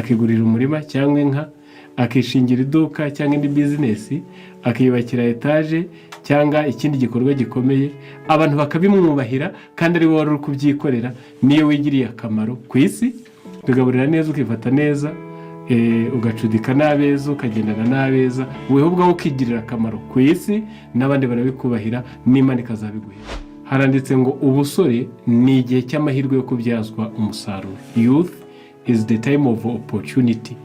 akigurira umurima cyangwa inka, akishingira iduka cyangwa indi bizinesi, akiyubakira etaje cyangwa ikindi gikorwa gikomeye, abantu bakabimwubahira kandi ari wowe wari uri kubyikorera, niyo wigiriye akamaro ku isi. Ugaburira neza, ukifata neza, ugacudika n'abeza, ukagendana n'abeza, wewe ubwawe ukigirira akamaro ku isi, n'abandi barabikubahira, n'Imana ikazabiguhera. Haranditse ngo ubusore ni igihe cy'amahirwe yo kubyazwa umusaruro. Youth is the time of opportunity.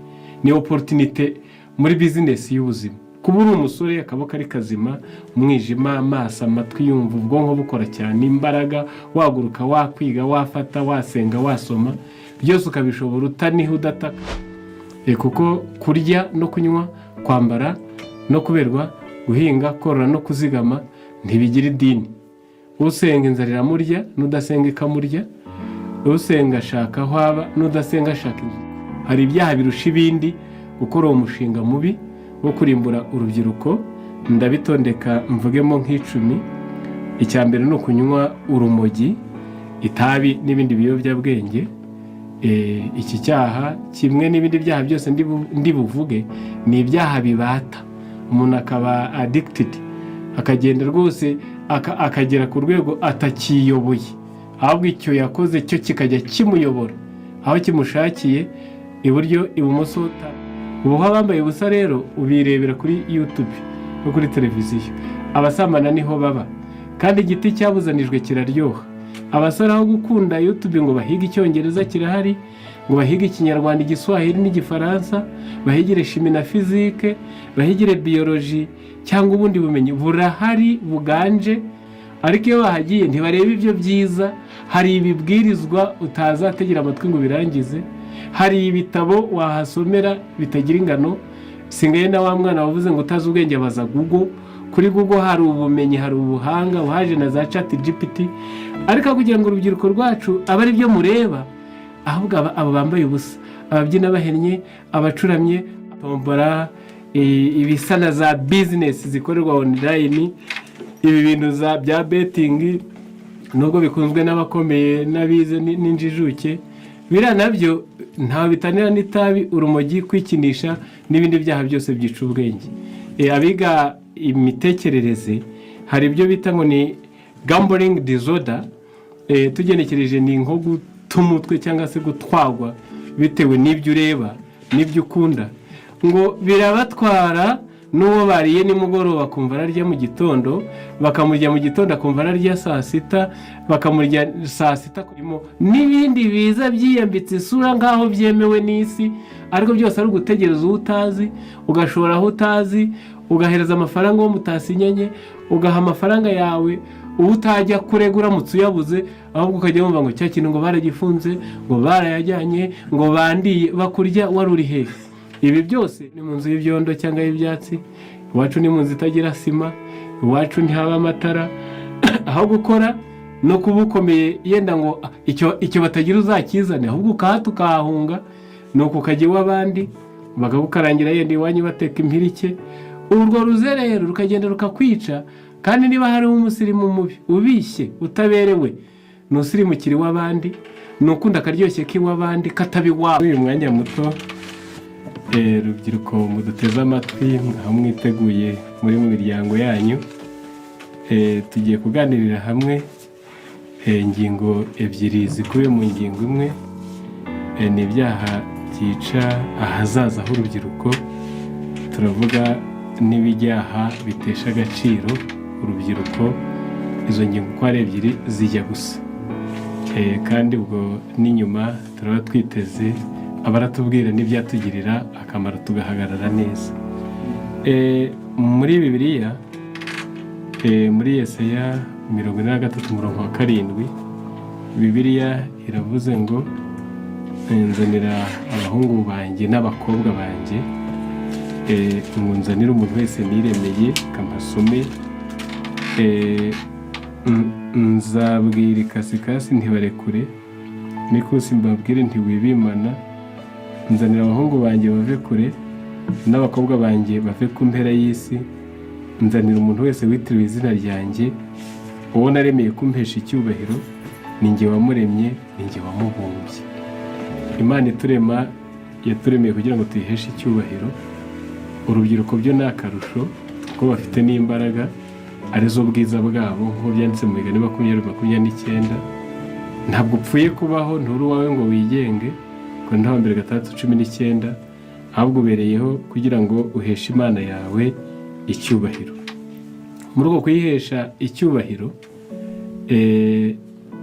Ni opportunity muri business y'ubuzima. Kuba uri umusore, akaboko ari kazima, umwijima, amaso, amatwi yumva, ubwonko bukora cyane, imbaraga, waguruka, wakwiga, wafata, wasenga, wasoma, byose ukabishobora utaniha, udataka. Kuko kurya no kunywa, kwambara no kuberwa, guhinga, korora no kuzigama ntibigira idini. Usenga inzara iramurya, n'udasenga ikamurya. Usenga ashaka aho aba, n'udasenga ashaka inzu. Hari ibyaha birusha ibindi gukora uwo mushinga mubi wo kurimbura urubyiruko. Ndabitondeka mvugemo nk'icumi. Icya mbere ni ukunywa urumogi, itabi n'ibindi biyobyabwenge. Iki cyaha kimwe n'ibindi byaha byose ndi buvuge ni ibyaha bibata umuntu akaba addicted, akagenda rwose akagera ku rwego atakiyoboye, ahubwo icyo yakoze cyo kikajya kimuyobora aho kimushakiye, iburyo ibumoso. Ubu bambaye ubusa rero ubirebera kuri YouTube no kuri televiziyo. Abasambana niho baba, kandi igiti cyabuzanijwe kiraryoha. Abasore aho gukunda YouTube ngo bahiga icyongereza kirahari, ngo bahiga ikinyarwanda, igiswahili n'igifaransa, bahigire shimi na fizike, bahigire biology cyangwa ubundi bumenyi, burahari buganje. Ariko iyo bahagiye ntibareba ibyo byiza. Hari ibibwirizwa utazategera amatwi ngo birangize, hari ibitabo wahasomera bitagira ingano. Singaye na wa mwana wavuze ngo utazi ubwenge abaza Google. Kuri Google hari ubumenyi, hari ubuhanga, uhaje na za ChatGPT. Ariko kugira ngo urubyiruko rwacu abe ari byo mureba, ahubwo abo bambaye ubusa, ababyina bahennye, abacuramye, tombora, ibisa na za business zikorerwa online, ibi bintu bya betting, nubwo bikunzwe n'abakomeye n'abize n'injijuke, biriya nabyo ntawe bitanira n'itabi, urumogi, kwikinisha n'ibindi byaha byose byica ubwenge. Abiga imitekerereze hari ibyo bita ngo ni gambling disorder. Tugenekereje ni nko guta umutwe cyangwa se gutwagwa bitewe n'ibyo ureba n'ibyo ukunda, ngo birabatwara. N'uwo bariye nimugoroba akumva ararya mu gitondo, bakamurya mu gitondo akumva ararya saa sita, bakamurya saa sita kurimo, n'ibindi biza byiyambitse isura nk'aho byemewe n'isi, ariko byose ari ugutegereza uwo utazi, ugashora aho utazi, ugahereza amafaranga uwo mutasinyanye, ugaha amafaranga yawe uwo utajya kurega uramutse uyabuze, ahubwo ukajya wumva ngo cya kintu ngo baragifunze, ngo barayajyanye, ngo bandiye, bakurya wari uri hehe. Ibi byose ni mu nzu y'ibyondo cyangwa y'ibyatsi. Iwacu ni mu nzu itagira sima, iwacu ntihaba amatara. Aho gukora no kuba ukomeye yenda ngo icyo batagira uzakizane, ahubwo ukahata ukahahunga, nuko ukajya iw'abandi bakagukarangira yenda iwanyu bateka impirike. Urwo ruze rero rukagenda rukakwica. Kandi niba hari umusirimu mubi ubishye utaberewe, nusirimukira iw'abandi, nukunda akaryoshye k'iw'abandi katabi wawe. Uyu mwanya muto rubyiruko muduteze amatwi, aho mwiteguye muri mu miryango yanyu, tugiye kuganirira hamwe ingingo ebyiri zikubiye mu ngingo imwe. Ni ibyaha byica ahazaza h'urubyiruko. Turavuga n'ibyaha bitesha agaciro urubyiruko. Izo ngingo uko ari ebyiri zijya gusa, kandi ubwo n'inyuma turaba twiteze abaratubwira n'ibyatugirira akamaro tugahagarara neza. Muri Bibiliya, muri Yesaya 43:7, Bibiliya iravuze ngo nzanira abahungu banjye n'abakobwa banjye, ngo nzanire umuntu wese niremeye kamasome, nzabwira ikasikasi ntibarekure, n'ikusi mbabwire ntiwibimana. Nzanira abahungu banjye bave kure, n'abakobwa banjye bave ku mpera y'isi. Nzanira umuntu wese witiriwe izina ryanjye, uwo naremeye kumpesha icyubahiro. Ni njye wamuremye, ni njye wamubumbye. Imana iturema yaturemeye kugira ngo tuyiheshe icyubahiro. Urubyiruko byo ni akarusho kuko bafite n'imbaraga arizo bwiza bwabo, nk'uko byanditse mu Migani 20:29. Ntabwo upfuye kubaho, nturi uwawe ngo wigenge, Korinto 2:6-19, ahubwo ubereyeho kugira ngo uheshe Imana yawe icyubahiro. Muri uko kuyihesha icyubahiro,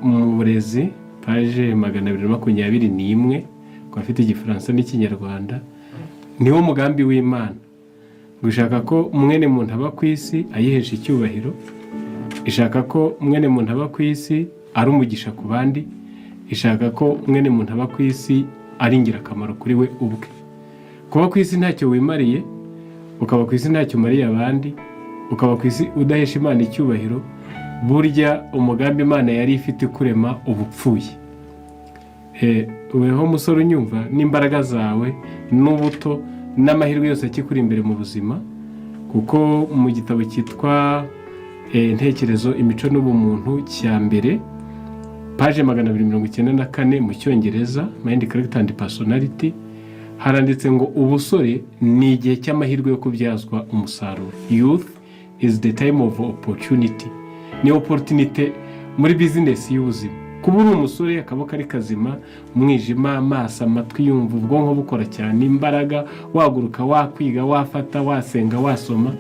mu burezi paje 221, ku bafite Igifaransa n'Ikinyarwanda, niwo mugambi w'Imana. Gushaka ko mwene muntu aba ku isi ayihesha icyubahiro, ishaka ko mwene muntu aba ku isi ari umugisha ku bandi, ishaka ko mwene muntu aba ku isi ari ingirakamaro kuri we ubwe. Kuba ku isi ntacyo wimariye, ukaba ku isi ntacyo umariye abandi, ukaba ku isi udahesha Imana icyubahiro, burya umugambi Imana yari ifite kurema ubupfuye. Weho musore unyumva, n'imbaraga zawe n'ubuto n'amahirwe yose akikuri imbere mu buzima, kuko mu gitabo cyitwa Intekerezo, Imico n'Ubumuntu cya mbere, paje 294 mu Cyongereza, Mind, Character and Personality, haranditse ngo ubusore ni igihe cy'amahirwe yo kubyazwa umusaruro. Youth is the time of opportunity. Ni opportunity muri business y'ubuzima. Kuba uri umusore, akaboko ari kazima, umwijima, amaso, amatwi yumva, ubwonko bukora cyane, imbaraga, waguruka, wakwiga, wafata, wasenga, wasoma,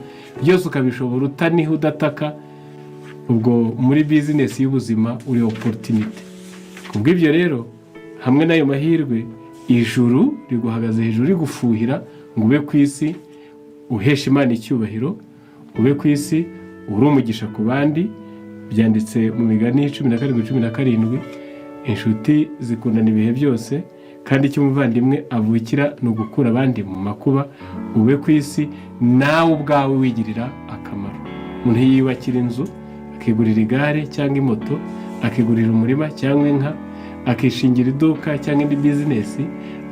byose ukabishobora utaniho, udataka, ubwo muri business y'ubuzima uri opportunity. Kubw'ibyo rero, hamwe n'ayo mahirwe, ijuru riguhagaze hejuru rigufuhira ngo ube ku isi uhesha Imana icyubahiro, ube ku isi uri umugisha ku bandi. Byanditse mu Migani 17:17, inshuti zikundana ibihe byose, kandi icyo umuvandimwe avukira ni ugukura abandi mu makuba. Ube ku isi nawe ubwawe wigirira akamaro. Umuntu yiyubakira inzu, akigurira igare cyangwa imoto, akigurira umurima cyangwa inka, akishingira iduka cyangwa indi bizinesi,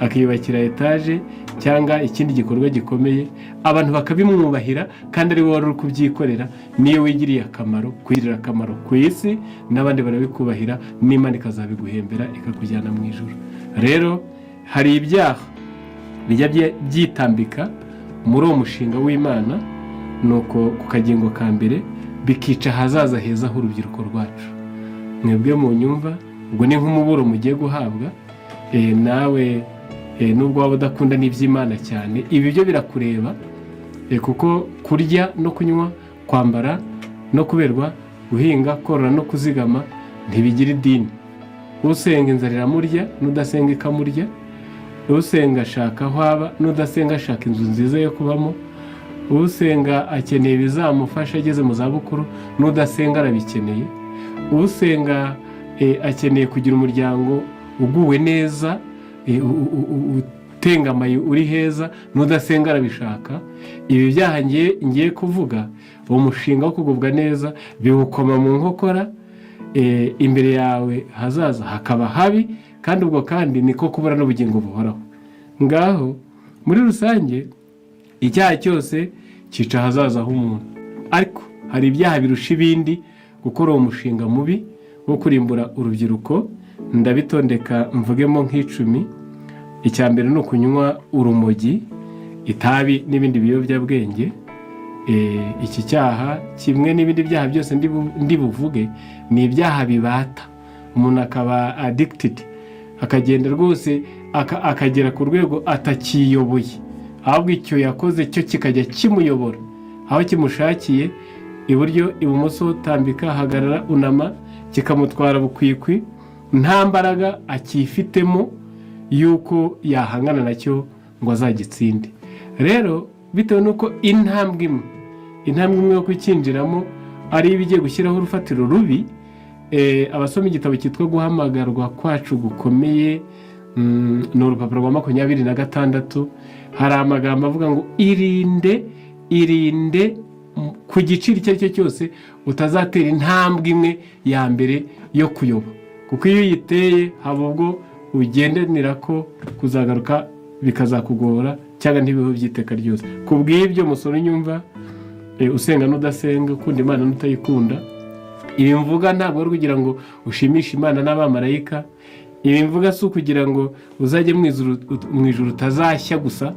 akiyubakira etaje cyangwa ikindi gikorwa gikomeye, abantu bakabimwubahira kandi ari wowe wari uri kubyikorera. Niyo wigiriye akamaro, kwigirira akamaro ku isi, n'abandi barabikubahira, n'Imana ikazabiguhembera ikakujyana mu ijuru. Rero hari ibyaha bijya byitambika muri uwo mushinga w'Imana, nuko ku kagingo ka mbere bikica ahazaza heza h'urubyiruko rwacu. Mwebwe mu nyumva, ubwo ni nk'umuburo mugiye guhabwa, nawe nubwo waba udakunda n'iby'Imana cyane, ibi byo birakureba, kuko kurya no kunywa, kwambara no kuberwa, guhinga, korora no kuzigama ntibigira idini. Usenga inzara iramurya, n'udasenga ikamurya. Usenga ashaka aho aba, n'udasenga ashaka inzu nziza yo kubamo. Usenga akeneye ibizamufasha ageze mu zabukuru, n'udasenga arabikeneye. Usenga akeneye kugira umuryango uguwe neza, utengamaye, uri heza, n'udasenga arabishaka. Ibi byaha ngiye kuvuga, uwo mushinga wo kugubwa neza biwukoma mu nkokora, imbere yawe hazaza hakaba habi, kandi ubwo kandi niko kubura n'ubugingo buhoraho. Ngaho muri rusange icyaha cyose cyica ahazaza h'umuntu, ariko hari ibyaha birusha ibindi gukora uwo mushinga mubi wo kurimbura urubyiruko. Ndabitondeka mvugemo nk'icumi. Icya mbere ni ukunywa urumogi, itabi n'ibindi biyobyabwenge. Iki cyaha kimwe n'ibindi byaha byose ndi buvuge ni ibyaha bibata umuntu, akaba addicted, akagenda rwose akagera ku rwego atakiyoboye, ahubwo icyo yakoze cyo kikajya kimuyobora aho kimushakiye, iburyo ibumoso, tambika, hagarara, unama, kikamutwara bukwikwi, nta mbaraga akifitemo yuko yahangana nacyo ngo azagitsinde. Rero bitewe nuko intambwe imwe yo kukinjiramo ari ibigiye gushyiraho urufatiro rubi, abasoma igitabo cyitwa Guhamagarwa kwacu gukomeye, ni urupapuro rwa 26, hari amagambo avuga ngo irinde ku giciro icyo ari cyo cyose utazatera intambwe imwe ya mbere yo kuyoba, kuko iyo uyiteye haba ubwo ugendanira ko kuzagaruka bikazakugora cyangwa ntibiho byiteka ryose. Ku bw'ibyo musore unyumva, usenga n'udasenga, ukunda Imana n'utayikunda, ibi mvuga ntabwo ari kugira ngo ushimishe Imana n'abamarayika ibi mvuga si ukugira ngo uzajye mu ijuru utazashya gusa,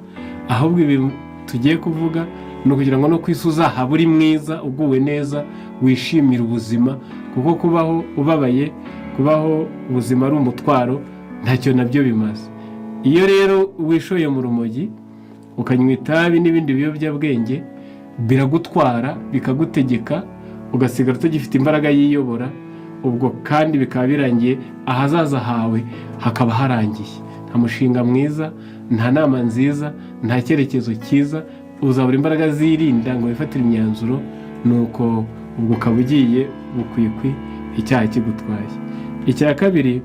ahubwo ibi tugiye kuvuga ni ukugira ngo no ku isi uzahaba uri mwiza, uguwe neza, wishimira ubuzima, kuko kubaho ubabaye, kubaho ubuzima ari umutwaro, ntacyo nabyo bimaze. Iyo rero wishoye mu rumogi ukanywa itabi n'ibindi biyobyabwenge, biragutwara bikagutegeka, ugasigara utagifite imbaraga yiyobora, ubwo kandi bikaba birangiye ahazaza hawe hakaba harangiye. Nta mushinga mwiza, nta nama nziza, nta cyerekezo cyiza, uzabura imbaraga zirinda ngo wifatire imyanzuro, nuko ubwo ukaba ugiye bukwikwi icyaha kigutwaye. Icya kabiri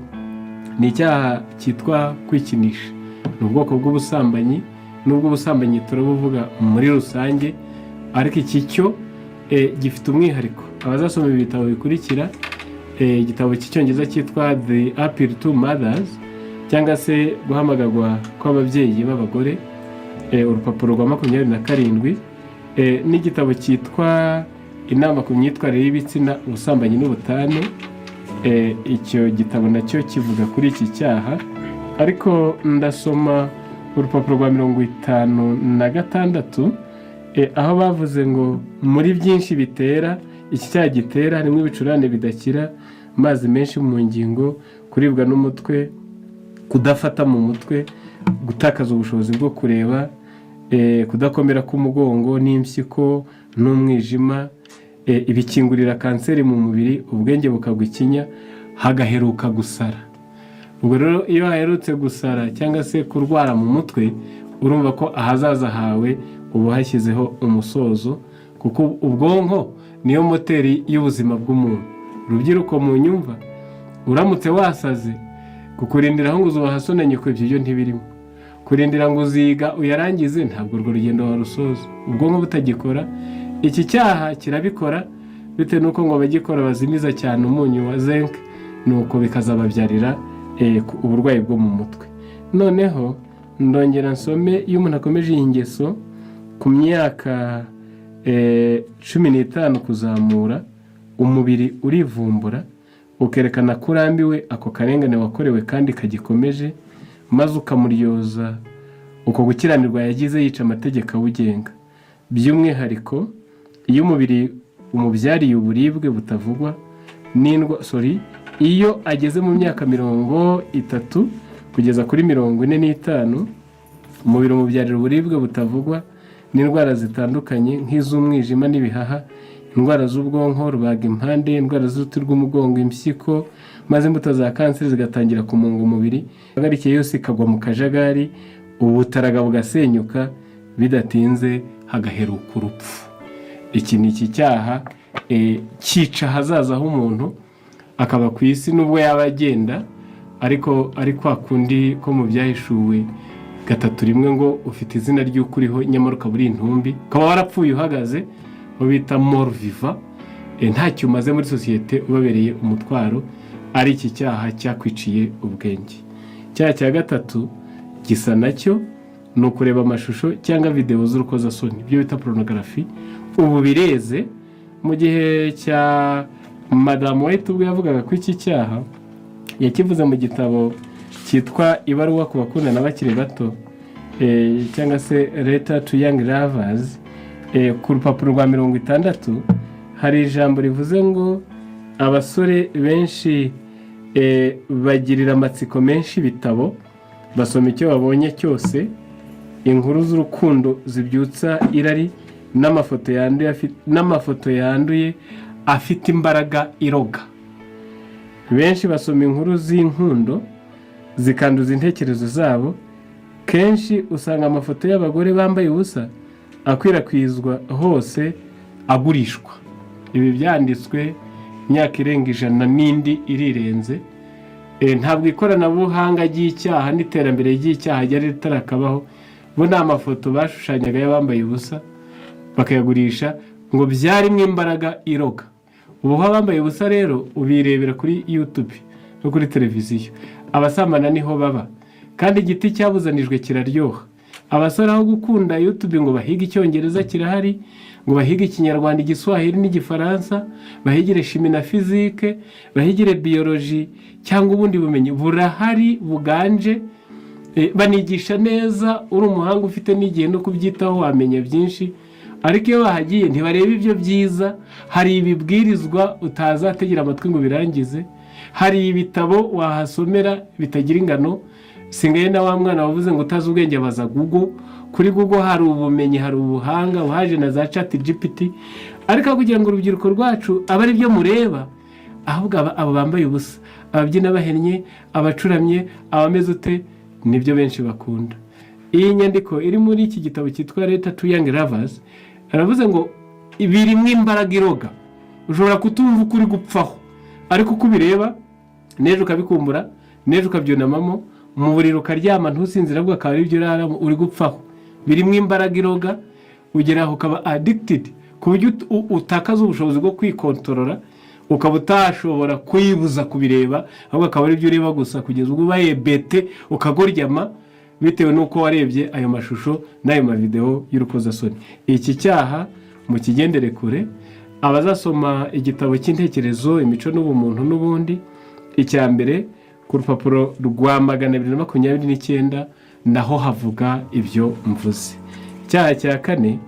ni icyaha cyitwa kwikinisha. Ni ubwoko bw'ubusambanyi, nubwo ubusambanyi turabuvuga muri rusange, ariko iki cyo gifite umwihariko. Abazasoma ibitabo bikurikira, igitabo cy'icyongereza cyitwa The Appeal to Mothers, cyangwa se guhamagarwa kw'ababyeyi b'abagore, urupapuro rwa 27, n'igitabo cyitwa Inama ku myitwarire y'ibitsina, ubusambanyi n'ubutane. Icyo gitabo nacyo kivuga kuri iki cyaha, ariko ndasoma urupapuro rwa 56, aho bavuze ngo muri byinshi bitera iki cyaha gitera harimo ibicurane bidakira, amazi menshi mu ngingo, kuribwa n'umutwe, kudafata mu mutwe, gutakaza ubushobozi bwo kureba, kudakomera k'umugongo n'impyiko n'umwijima, ibikingurira kanseri mu mubiri, ubwenge bukagwa ikinya, hagaheruka gusara. Ubwo rero iyo haherutse gusara cyangwa se kurwara mu mutwe, urumva ko ahazaza hawe uba hashyizeho umusozo, kuko ubwonko niyo moteri y'ubuzima bw'umuntu. Urubyiruko mu nyumva, uramutse wasaze, kukurindira aho ngo uzubahasone nyoko ibyo ntibirimo. Kurindira ngo uziga uyarangize, ntabwo urwo rugendo warusoza. Ubwonko butagikora, iki cyaha kirabikora, bitewe n'uko ngo abagikora bazimiza cyane umunyu wa zinc, nuko bikazababyarira uburwayi bwo mu mutwe. Noneho ndongera nsome, iyo umuntu akomeje iyi ngeso ku myaka 15 kuzamura, umubiri urivumbura, ukerekana ko urambiwe ako karengane wakorewe kandi kagikomeje, maze ukamuryoza uko gukiranirwa yagize yica amategeko awugenga. By'umwihariko iyo umubiri umubyariye uburibwe butavugwa iyo ageze mu myaka 30 kugeza kuri 45, umubiri umubyarira uburibwe butavugwa n'indwara zitandukanye nk'iz'umwijima n'ibihaha, indwara z'ubwonko, rubagimpande, indwara z'uruti rw'umugongo, impyiko, maze imbuto za kanseri zigatangira kumunga umubiri, agarikiye yose ikagwa mu kajagari, ubutaraga bugasenyuka, bidatinze hagaheruka urupfu. Iki ni iki cyaha cyica ahazaza h'umuntu, akaba ku isi nubwo yaba agenda, ariko ari kwa kundi ko mu byahishuwe 3 ngo ufite izina ry'ukuriho nyamara ukaba uri intumbi, ukaba warapfuye uhagaze, ubita mort vivant, ntacyo umaze muri sosiyete, ubabereye umutwaro. Ari iki cyaha cyakwiciye ubwenge. Icyaha cya gatatu gisa nacyo, ni ukureba amashusho cyangwa video z'urukozasoni, ibyo bita pornography. Ubu bireze. Mu gihe cya Madame White ubwo yavugaga ko iki cyaha, yakivuze mu gitabo cyitwa Ibaruwa ku bakundana bakiri bato, cyangwa se Letter to Young Lovers, ku rupapuro rwa 60 hari ijambo rivuze ngo abasore benshi bagirira amatsiko menshi ibitabo, basoma icyo babonye cyose, inkuru z'urukundo zibyutsa irari, n'amafoto yanduye afite imbaraga iroga. Benshi basoma inkuru z'inkundo zikanduza intekerezo zabo. Kenshi usanga amafoto y'abagore bambaye ubusa akwirakwizwa hose, agurishwa. Ibi byanditswe imyaka irenga 100 n'indi irirenze. Ntabwo ikoranabuhanga ry'icyaha n'iterambere ry'icyaha ryari ritarakabaho, bo nta mafoto bashushanyaga y'abambaye ubusa bakayagurisha ngo byarimo imbaraga iroga. Ubu abambaye ubusa rero ubirebera kuri YouTube no kuri televiziyo. Abasambana niho baba, kandi igiti cyabuzanijwe kiraryoha. abasore aho gukunda YouTube ngo bahige icyongereza kirahari, ngo bahige ikinyarwanda, igiswahili n'igifaransa, bahigire shimi na fizike, bahigire biology cyangwa ubundi bumenyi burahari buganje. Banigisha neza, uri umuhanga ufite n'igihe no kubyitaho wamenya byinshi. Ariko iyo bahagiye ntibareba ibyo byiza. Hari ibibwirizwa utazategera amatwi ngo birangize, hari ibitabo wahasomera bitagira ingano. Singaye na wa mwana wavuze ngo utazi ubwenge abaza Google. Kuri Google hari ubumenyi, hari ubuhanga, uhaje na za ChatGPT. Ariko kugira ngo urubyiruko rwacu abe ari byo mureba, ahubwo abo bambaye ubusa, ababyina bahennye, abacuramye, abameze ute, nibyo benshi bakunda. Iyi nyandiko iri muri iki gitabo cyitwa Letter to Young Lovers, aravuze ngo birimo imbaraga iroga. Ushobora kutumva uko uri gupfaho, ariko uko ubireba nejo ukabikumbura, nejo ukabyunamamo, mu buriro ukaryama ntusinzira, ahubwo akaba ari byo uraramo uri gupfaho. Birimo imbaraga iroga, ugeraho ukaba addicted ku buryo utakaza ubushobozi bwo kwikontorora, ukaba utashobora kuyibuza kubireba, ahubwo akaba ari byo ureba gusa kugeza ubwo ubaye bete ukagoryama bitewe n'uko warebye ayo mashusho n'ayo mavideo y'urukozasoni. Iki cyaha mu kigendere kure. Abazasoma igitabo cy'intekerezo, imico n'ubumuntu n'ubundi, icya mbere ku rupapuro rwa 229 naho havuga ibyo mvuze. Icyaha cya kane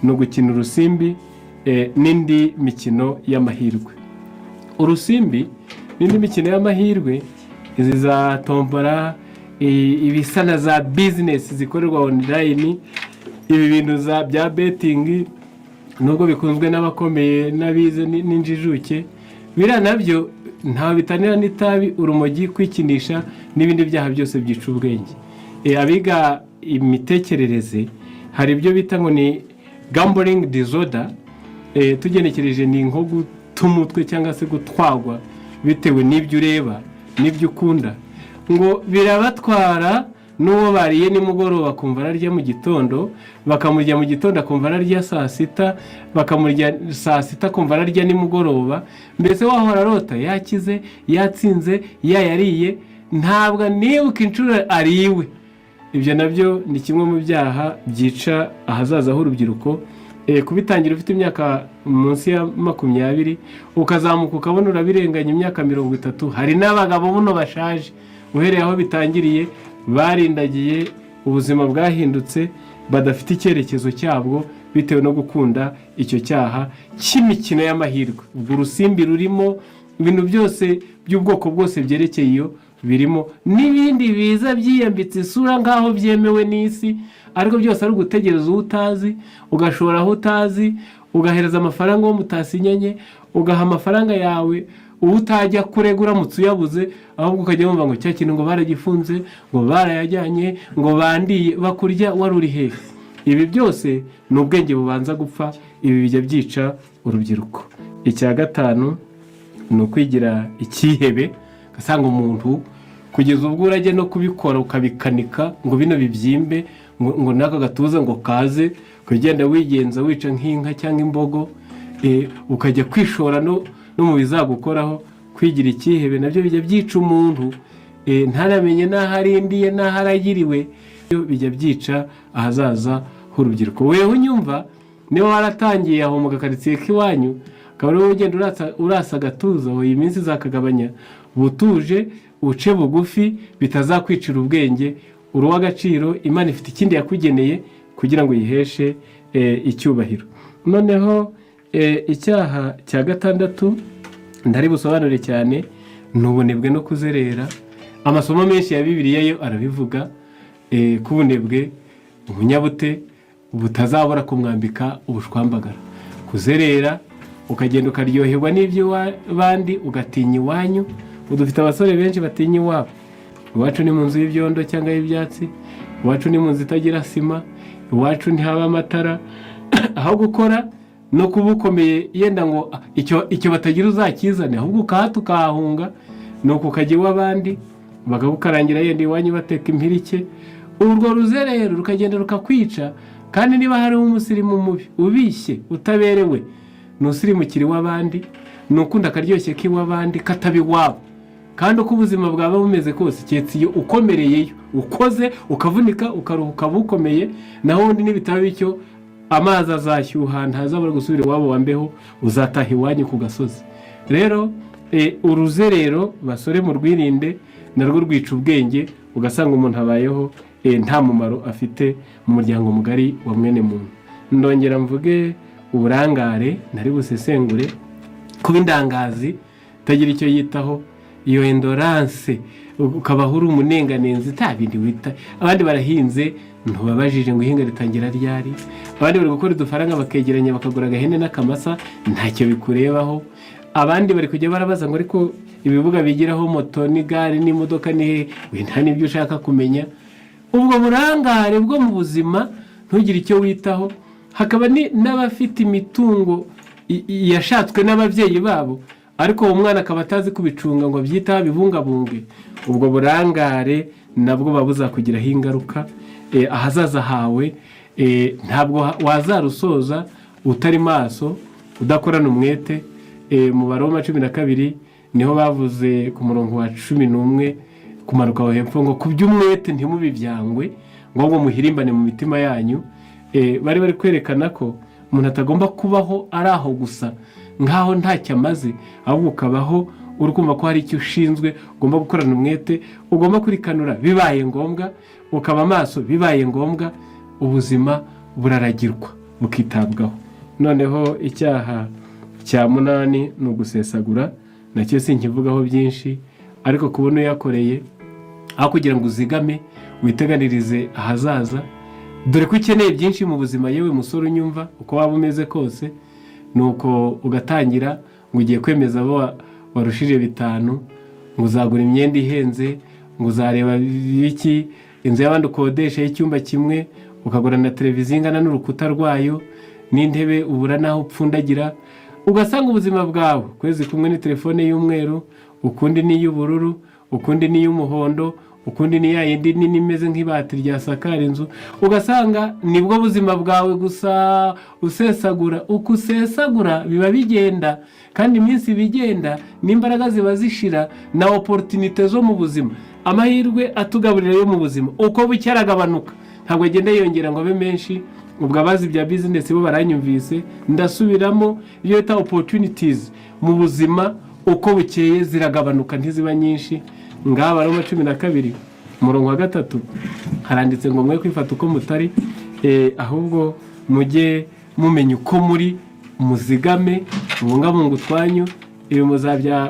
ni ugukina urusimbi n'indi mikino y'amahirwe. Urusimbi n'indi mikino y'amahirwe, izi za tombora, ibisa na za business zikorerwa online, ibi bintu bya betting, nubwo bikunzwe n'abakomeye n'abize n'injijuke, bira nabyo nta bitanira n'itabi, urumogi, kwikinisha n'ibindi byaha byose byica ubwenge. Abiga imitekerereze hari ibyo bita ngo ni gambling disorder. Tugenekereje ni nko gutumutwe cyangwa se gutwagwa bitewe n'ibyo ureba n'ibyo ukunda. Ngo birabatwara n'uwo bariye nimugoroba kumva ararya mu gitondo, bakamurya mu gitondo akumva ararya saa sita, bakamurya saa sita kumva ararya nimugoroba. Mbese wahora arota yakize, yatsinze, yayariye, ntabwo nibuka inshuro ariwe. Ibyo nabyo ni kimwe mu byaha byica ahazaza h'urubyiruko. Kubitangira ufite imyaka munsi ya 20, ukazamuka ukabona urabirenganya imyaka 30. Hari n'abagabo buno bashaje, uhereye aho bitangiriye barindagiye, ubuzima bwahindutse, badafite icyerekezo cyabwo bitewe no gukunda icyo cyaha cy'imikino y'amahirwe. Ubwo urusimbi rurimo, ibintu byose by'ubwoko bwose byerekeye iyo birimo, n'ibindi biza byiyambitse isura nkaho byemewe n'isi, ariko byose ari ugutegereza utazi, ugashora aho utazi, ugahereza amafaranga wo mutasinyanye, ugaha amafaranga yawe utajya kurega uramutse uyabuze, ahubwo ukajya wumva ngo cya kintu ngo baragifunze, ngo barayajyanye, ngo bandiye, bakurya wari uri hehe. Ibi byose ni ubwenge bubanza gupfa. Ibi bijya byica urubyiruko. Icya gatanu ni ukwigira ikihebe, ugasanga umuntu kugeza ubwo urajya no kubikora ukabikanika ngo bino bibyimbe, ngo naka gatuza ngo kaze, kugenda wigenza wica nk'inka cyangwa imbogo, ukajya kwishora no mu bizagukoraho. Kwigira ikihebe nabyo bijya byica umuntu, ntaramenye n'aho arindiye n'aho aragiriwe. Bijya byica ahazaza h'urubyiruko. Wewe unyumva, niba waratangiye aho mu gakaritsiye k'iwanyu, akaba ari wowe ugenda urasa agatuza, iyi minsi zakagabanya, butuje, uce bugufi, bitazakwicira ubwenge. Uri uw'agaciro, Imana ifite ikindi yakugeneye kugira ngo yiheshe icyubahiro. Noneho icyaha cya gatandatu ndari busobanure cyane, ni ubunebwe no kuzerera. Amasomo menshi ya Bibiliya yo arabivuga ku bunebwe, ubunyabute butazabura kumwambika ubushwambagara. Kuzerera, ukagenda ukaryoherwa n'iby'abandi, ugatinya iwanyu. Dufite abasore benshi batinya iwabo. Iwacu ni mu nzu y'ibyondo cyangwa y'ibyatsi, iwacu ni mu nzu itagira sima, iwacu ntihaba amatara. Aho gukora no kuba ukomeye yenda ngo icyo batagira uzakizane, ahubwo ukahata ukahahunga, nuko ukajya iw'abandi bakagukarangira yenda iwanyu bateka impirike. Urwo ruzerero rukagenda rukakwica. Kandi niba hari umusirimu mubi ubishye utaberewe, nusirimukira iw'abandi, nukunda akaryoshye k'iw'abandi katabi wabo, kandi uko ubuzima bwaba bumeze kose keretse iyo ukomereyeyo ukoze ukavunika ukaruhuka bukomeye, naho undi n'ibitaba bityo amazi azashyuha ntazabura gusubira iwabo wambeho, uzataha iwanyu ku gasozi. Rero uruzerero basore mu rwirinde, narwo rwica ubwenge, ugasanga umuntu abayeho nta mumaro afite mu muryango mugari wa mwene muntu. Ndongera mvuge uburangare, ntari busesengure kuba indangazi utagira icyo yitaho, iyo endurance ukabaho uri umunenganenzi nta bindi wita. Abandi barahinze ntubabajije ngo ihinga ritangira ryari, abandi bari gukora udufaranga bakegeranya bakagura agahene n'akamasa, ntacyo bikurebaho. Abandi bari kujya barabaza ngo ariko ibibuga bigiraho moto n'igare n'imodoka ni we, nta n'ibyo ushaka kumenya. Ubwo burangare bwo mu buzima ntugire icyo witaho. Hakaba n'abafite imitungo yashatswe n'ababyeyi babo, ariko uwo mwana akaba atazi kubicunga ngo abyitaho bibungabunge. Ubwo burangare nabwo babuzakugiraho ingaruka. Ahazaza hawe ntabwo wazarusoza utari maso, udakorana umwete. Mu Baroma 12 niho bavuze ku murongo wa 11 kumanuka aho hepfo ngo kuby'umwete ntimubibyangwe, ngo muhirimbane mu mitima yanyu. Bari kwerekana ko umuntu atagomba kubaho ari aho gusa nkaho ntacyo amaze, ahubwo ukabaho uri kumva ko hari icyo ushinzwe, ugomba gukorana umwete, ugomba kurikanura bibaye ngombwa, ukaba amaso bibaye ngombwa. Ubuzima buraragirwa bukitabwaho. Noneho icyaha cya 8 ni ugusesagura, nacyo sinkivugaho byinshi, ariko kubona uyakoreye aho kugira ngo uzigame witeganirize ahazaza. Dore ko ukeneye byinshi mu buzima, yewe musore unyumva uko waba umeze kose, nuko ugatangira ngo ugiye kwemeza abo warushije 5, ngo uzagura imyenda ihenze, ngo uzareba biki, inzu y'abandi ukodesha y'icyumba kimwe, ukagura na televiziyo ingana n'urukuta rwayo n'intebe ubura naho upfundagira. Ugasanga ubuzima bwawe kwezi kumwe ni telefone y'umweru, ukundi ni y'ubururu, ukundi ni y'umuhondo, ukundi ni yindi nini imeze nk'ibati rya sakara inzu. Ugasanga nibwo buzima bwawe gusa usesagura. Uko usesagura biba bigenda, kandi iminsi bigenda n'imbaraga ziba zishira, na opportunité zo mu buzima, amahirwe atugaburira yo mu buzima uko bucyaragabanuka, ntabwo agenda yongera ngo abe menshi. Ubwo abazi bya business bo baranyumvise, ndasubiramo ibyo bita opportunities mu buzima uko bukeye ziragabanuka ntiziba nyinshi. Ngaba Baroma 12 umurongo wa 3 haranditse ngo mwe kwifata uko mutari, ahubwo mujye mumenya uko muri, muzigame mubungabunga utwanyu. Ibi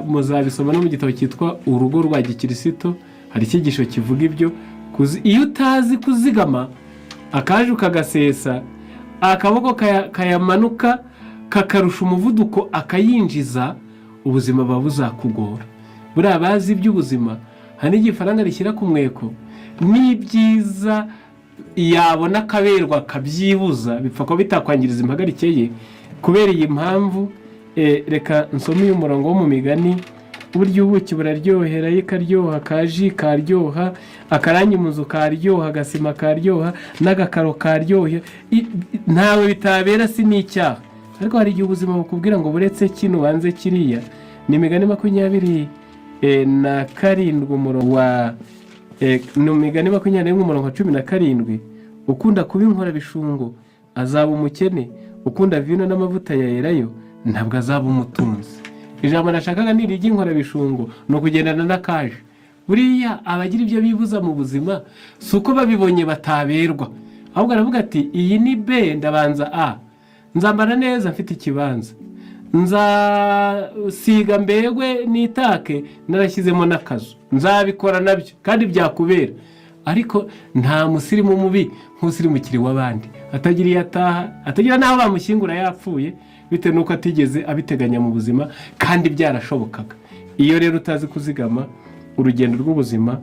muzabisoma no mu gitabo cyitwa Urugo rwa Gikristo, hari icyigisho kivuga ibyo. Iyo utazi kuzigama, akaje ukagasesa, akaboko kayamanuka kakarusha umuvuduko akayinjiza, ubuzima buba buzakugora. Buriya bazi iby'ubuzima, hari n'igifaranga rishyira ku mweko, n'ibyiza yabona akaberwa akabyibuza, bipfa ko bitakwangiriza impagarike ye. Kubera iyi mpamvu reka nsome uyu murongo wo mu Migani. Uburyo ubuki buraryohera, ikaryoha, kaji karyoha, akarangi muzu karyoha, agasima karyoha, n'agakaro karyoha, ntawe bitabera si n'icyaha. Ariko hari igihe ubuzima bukubwira ngo buretse kino wanze kiriya. Ni Imigani 27 umurongo wa ni Imigani 27 umurongo wa 17. Ukunda kuba inkora bishungo azaba umukene, ukunda vino n'amavuta ya elayo ntabwo azaba umutunzi. Ijambo nashakaga ni iry'inkora bishungo, no kugendana n'akaje. Buriya abagira ibyo bibuza mu buzima si uko babibonye bataberwa, ahubwo aravuga ati iyi ni B, ndabanza A, nzambara neza mfite ikibanza, nzasiga mbegwe n'itake narashyizemo n'akazu, nzabikora nabyo kandi byakubera. Ariko nta musirimu mubi nk'usirimukiri w'abandi, atagira iyo ataha, atagira n'aho bamushyingura yapfuye, bitewe n'uko atigeze abiteganya mu buzima kandi byarashobokaga. Iyo rero utazi kuzigama, urugendo rw'ubuzima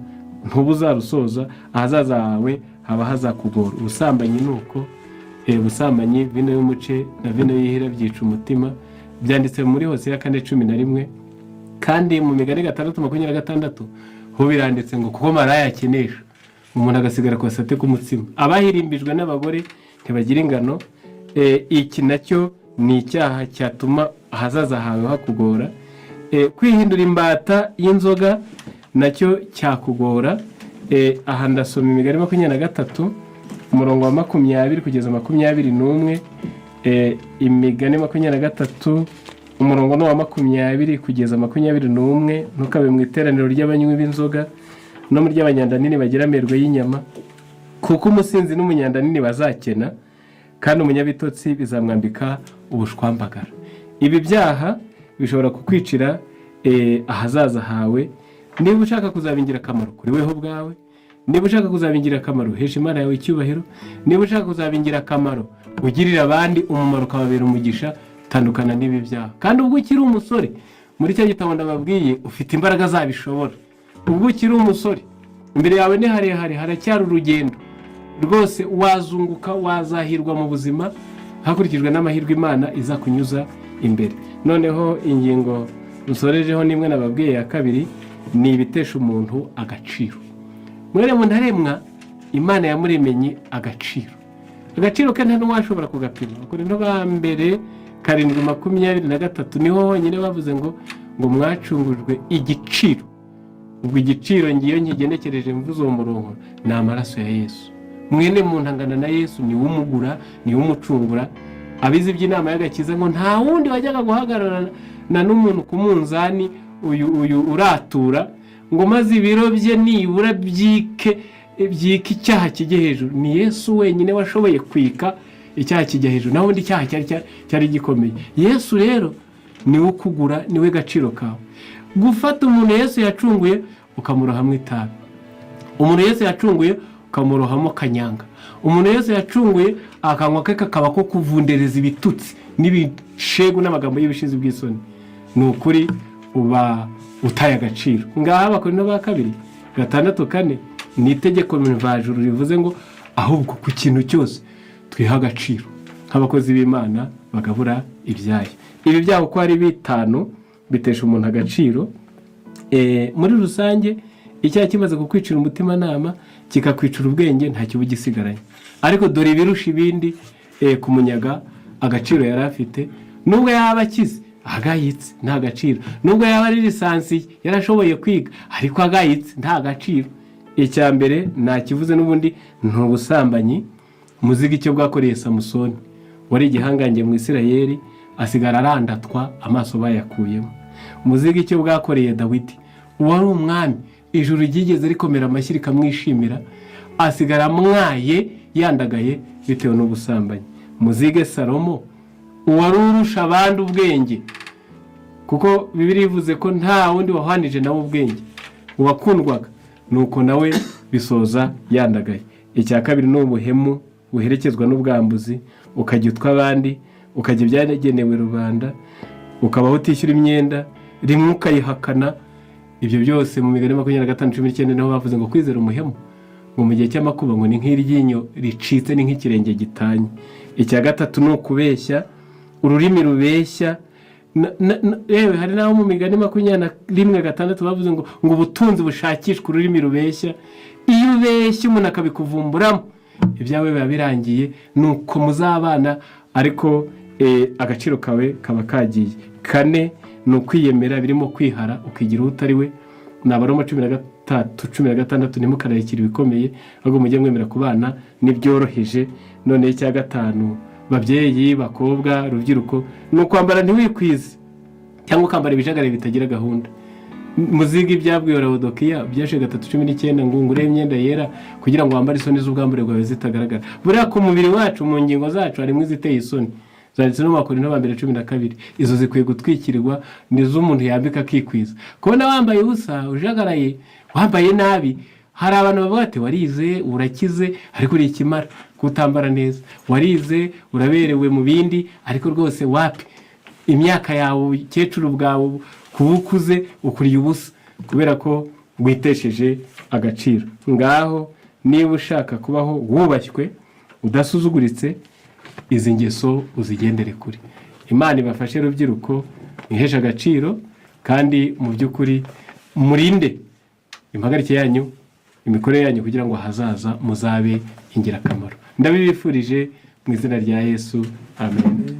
ntubuzarusoza, ahazaza hawe haba hazakugora. Ubusambanyi nuko, ubusambanyi vino y'umuce na vino y'ihira byica umutima, byanditse muri Hosea 4:11, kandi mu Migani 6:26 ho biranditse ngo kuko maraya akenesha umuntu agasigara ku gasate k'umutsima. Abahirimbijwe n'abagore ntibagira ingano. Iki nacyo ni icyaha cyatuma ahazaza hawe hakugora. Kwihindura imbata y'inzoga nacyo cyakugora. Aha ndasoma imigani 23 umurongo wa 20 kugeza 21. Imigani 23 umurongo wa 20 kugeza 21. Ntukabe mu iteraniro ry'abanywi b'inzoga no mu ry'abanyandanini bagira amerwe y'inyama, kuko umusinzi n'umunyandanini bazakena, kandi umunyabitotsi bizamwambika ubushwambagara. Ibi byaha bishobora kukwicira ahazaza hawe. Niba ushaka kuzabingira akamaro kuri weho bwawe, niba ushaka kuzabingira akamaro hesha Imana yawe icyubahiro, niba ushaka kuzabingira akamaro ugirira abandi umumaro ukababera umugisha, tandukana n'ibi byaha. Kandi ubwo ukiri umusore, muri cya gitabo ndababwiye, ufite imbaraga zabishobora. Ubwo ukiri umusore, imbere yawe ni harehare, haracyari urugendo rwose, wazunguka, wazahirwa mu buzima hakurikijwe n'amahirwe Imana izakunyuza imbere. Noneho ingingo dusorejeho nimwe nababwiye ya kabiri, ni ibitesha umuntu agaciro. Mwere mu ntaremwa Imana yamuremenye agaciro. Agaciro ke nta n'uwashobora kugapima. Akorinto ba mbere 7:23 niho honyine bavuze ngo mwacungujwe igiciro. Ubwo igiciro ngiyo nkigenekereje mvuze uwo murongo ni amaraso ya Yesu. Mwene muntu angana na Yesu, ni umugura, ni umucungura. Abizi by'inama y'agakiza ngo nta wundi wajyaga guhagarara na n'umuntu ku munzani uyu uratura ngo maze ibiro bye nibura byike icyaha kijye hejuru. Ni Yesu wenyine washoboye kwika icyaha kijya hejuru, naho undi icyaha cyari gikomeye. Yesu rero ni ukugura, ni we gaciro kawe. Gufata umuntu Yesu yacunguye ukamurohamo itabi, umuntu Yesu yacunguye ukamurohamo kanyanga, umuntu Yesu yacunguye akanywa ke kakaba ko kuvundereza ibitutsi n'ibishegu n'amagambo y'ibishizi bw'isoni, ni ukuri uba utaye agaciro. Ngaha Abakorinto ba 2:6 ni itegeko mvajuru rivuze ngo ahubwo ku kintu cyose twiha agaciro nk'abakozi b'Imana bagabura ibyayo. Ibi byaho uko ari 5 bitesha umuntu agaciro. Muri rusange icyaha kimaze kukwicira umutima nama kikakwicira ubwenge, nta kibu gisigaranye. Ariko dore ibirusha ibindi kumunyaga agaciro yari afite. Nubwo yaba akize agayitse nta gaciro, nubwo yaba ari lisansi yarashoboye kwiga ariko agayitse nta gaciro. Icya mbere nakivuze n'ubundi ntubusambanyi. Muziga icyo bwakoreye Samusoni, wari igihangange mu Isirayeli, asigara arandatwa amaso bayakuyemo. Muziga icyo bwakoreye Dawidi, wari umwami, ijuru ryigeze rikomera amashyi rikamwishimira, asigara mwaye yandagaye bitewe n'ubusambanyi. Muzige Salomo, wari urusha abandi ubwenge, kuko Bibiliya ivuze ko nta wundi wahanije nawe ubwenge, uwakundwaga, nuko nawe bisoza yandagaye. Icya kabiri ni ubuhemu buherekezwa n'ubwambuzi, ukajya utwa abandi, ukajya ibyagenewe rubanda, ukabaho utishyura imyenda, rimwe ukayihakana. Ibyo byose mu migani 25:19 naho bavuze ngo kwizera umuhemu ngo mu gihe cy'amakuba ngo ni nk'iryinyo ricitse, ni nk'ikirenge gitanye. Icya gatatu ni ukubeshya, ururimi rubeshya. Yewe hari naho mu migani 21:6 bavuze ngo ubutunzi bushakishwa ururimi rubeshya. Iyo ubeshye umuntu akabikuvumburamo, ibyawe biba birangiye, nuko muzabana ariko agaciro kawe kaba kagiye. 4 ni ukwiyemera, birimo kwihara ukigira utari we. Abaroma 13:16 ntimukararikire ibikomeye, ahubwo mujye mwemera kubana n'ibyoroheje. None icya 5 babyeyi, bakobwa, rubyiruko, ni ukwambara ntiwikwize cyangwa ukambara ibijagare bitagira gahunda. Muziga ibyabwiwe Laodikiya byashe 3:19 ngo ngure imyenda yera kugira ngo wambare isoni z'ubwambure bwawe zitagaragara. Buriya ku mubiri wacu mu ngingo zacu harimo iziteye isoni, zanditse no mu Bakorinto ba mbere 12. Izo zikwiye gutwikirirwa, nizo umuntu yambika akikwiza. Kubona wambaye ubusa, ujagaraye, wambaye nabi, hari abantu bavuga ati warize urakize ariko uri ikimara kutambara neza, warize uraberewe mu bindi ariko rwose wapi, imyaka yawe cyecuru bwawe kubukuze ukuriye ubusa kubera ko witesheje agaciro. Ngaho niba ushaka kubaho wubashywe udasuzuguritse, izi ngeso uzigendere kuri. Imana ibafashe rubyiruko ihesha agaciro, kandi mu by'ukuri murinde impagarike yanyu, imikorere yanyu, kugira ngo hazaza muzabe ingirakamaro. Ndabibifurije mu izina rya Yesu, amen.